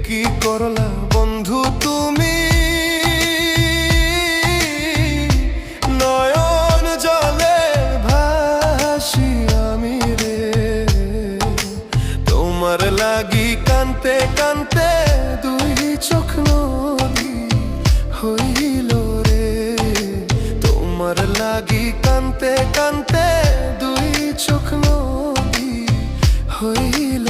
কি করলা বন্ধু তুমি, নয়ন জলে ভাসি আমি রে। তোমার লাগি কানতে কানতে দুই চোখ নদী হইল রে। তোমার লাগি কানতে কানতে দুই চোখ নদী হইল।